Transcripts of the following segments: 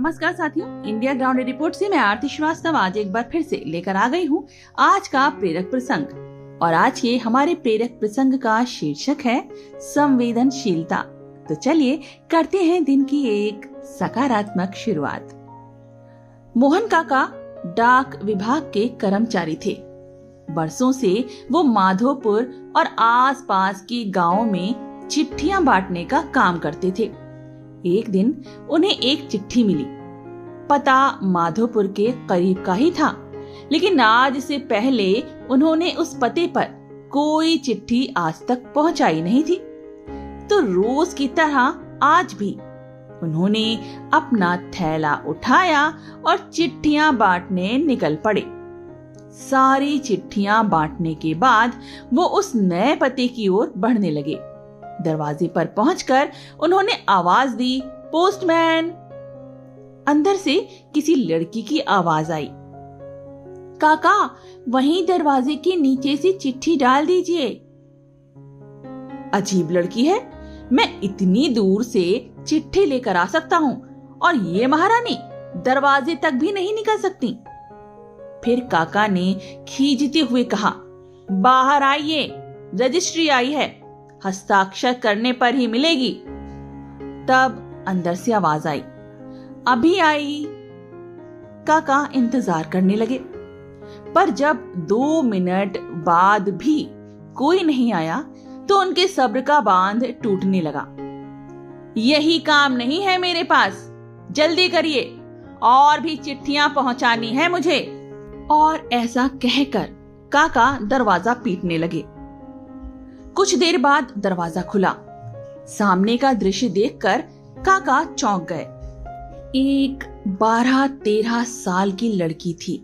नमस्कार साथियों, India grounded report से मैं आरती श्रीवास्तव आज एक बार फिर से लेकर आ गई हूँ आज का प्रेरक प्रसंग। और आज के हमारे प्रेरक प्रसंग का शीर्षक है संवेदनशीलता। तो चलिए करते हैं दिन की एक सकारात्मक शुरुआत। मोहन काका डाक विभाग के कर्मचारी थे। बरसों से वो माधोपुर और आसपास के गांवों में चिट्ठियां बांटने का काम करते थे। एक दिन उन्हें एक चिट्ठी मिली। पता माधोपुर के करीब का ही था, लेकिन आज से पहले उन्होंने उस पते पर कोई चिट्ठी आज तक पहुंचाई नहीं थी। तो रोज की तरह आज भी उन्होंने अपना थैला उठाया और चिट्ठियां बांटने निकल पड़े। सारी चिट्ठियां बांटने के बाद वो उस नए पते की ओर बढ़ने लगे। दरवाजे पर पहुंचकर उन्होंने आवाज दी, पोस्टमैन। अंदर से किसी लड़की की आवाज आई, काका वहीं दरवाजे के नीचे से चिट्ठी डाल दीजिए। अजीब लड़की है, मैं इतनी दूर से चिट्ठी लेकर आ सकता हूँ और ये महारानी दरवाजे तक भी नहीं निकल सकती। फिर काका ने खींचते हुए कहा, बाहर आइए, रजिस्ट्री आई है, हस्ताक्षर करने पर ही मिलेगी। तब अंदर से आवाज आई, अभी आई। काका इंतजार करने लगे, पर जब 2 मिनट बाद भी कोई नहीं आया तो उनके सब्र का बांध टूटने लगा। यही काम नहीं है मेरे पास, जल्दी करिए, और भी चिट्ठियां पहुंचानी है मुझे। और ऐसा कहकर काका दरवाजा पीटने लगे। कुछ देर बाद दरवाजा खुला। सामने का दृश्य देखकर काका चौंक गए। एक 12-13 साल की लड़की थी,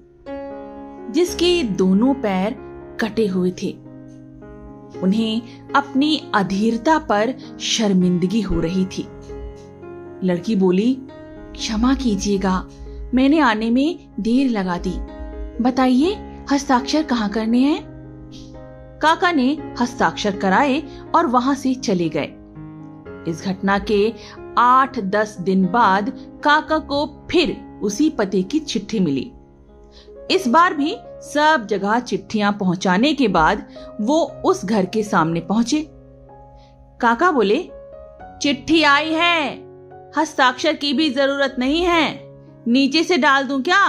जिसके दोनों पैर कटे हुए थे। उन्हें अपनी अधीरता पर शर्मिंदगी हो रही थी। लड़की बोली, क्षमा कीजिएगा, मैंने आने में देर लगा दी। बताइए हस्ताक्षर कहाँ करने हैं? काका ने हस्ताक्षर कराए और वहां से चले गए। इस घटना के 8-10 दिन बाद काका को फिर उसी पते की चिट्ठी मिली। इस बार भी सब जगह चिट्ठियां पहुंचाने के बाद वो उस घर के सामने पहुंचे। काका बोले, चिट्ठी आई है, हस्ताक्षर की भी जरूरत नहीं है, नीचे से डाल दूं क्या?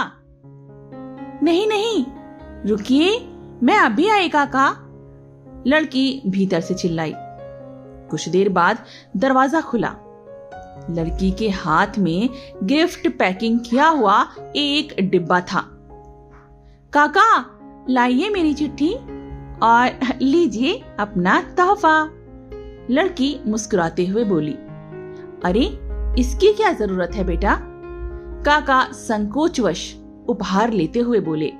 नहीं नहीं, रुकिए, मैं अभी आई काका, लड़की भीतर से चिल्लाई। कुछ देर बाद दरवाजा खुला। लड़की के हाथ में गिफ्ट पैकिंग किया हुआ एक डिब्बा था। काका लाइए मेरी चिट्ठी और लीजिए अपना तोहफा। लड़की मुस्कुराते हुए बोली, अरे इसकी क्या जरूरत है बेटा? काका संकोचवश उपहार लेते हुए बोले।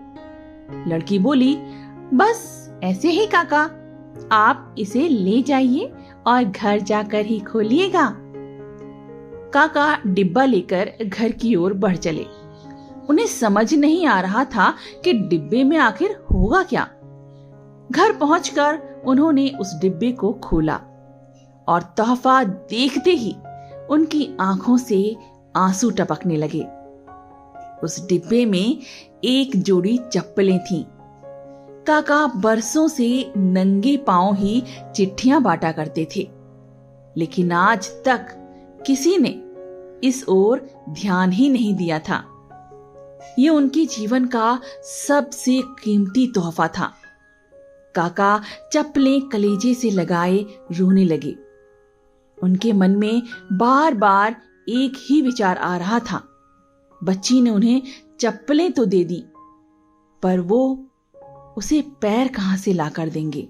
लड़की बोली, बस ऐसे ही काका, आप इसे ले जाइए और घर जाकर ही खोलिएगा। काका डिब्बा लेकर घर की ओर बढ़ चले। उन्हें समझ नहीं आ रहा था कि डिब्बे में आखिर होगा क्या। घर पहुंचकर उन्होंने उस डिब्बे को खोला और तोहफा देखते ही उनकी आंखों से आंसू टपकने लगे। उस डिब्बे में एक जोड़ी चप्पलें थीं। काका बरसों से नंगे पांव ही चिट्ठियां बांटा करते थे, लेकिन आज तक किसी ने इस ओर ध्यान ही नहीं दिया था। ये उनके जीवन का सबसे कीमती तोहफा था। काका चप्पलें कलेजे से लगाए रोने लगे। उनके मन में बार बार एक ही विचार आ रहा था, बच्ची ने उन्हें चप्पलें तो दे दी, पर वो उसे पैर कहां से लाकर देंगे।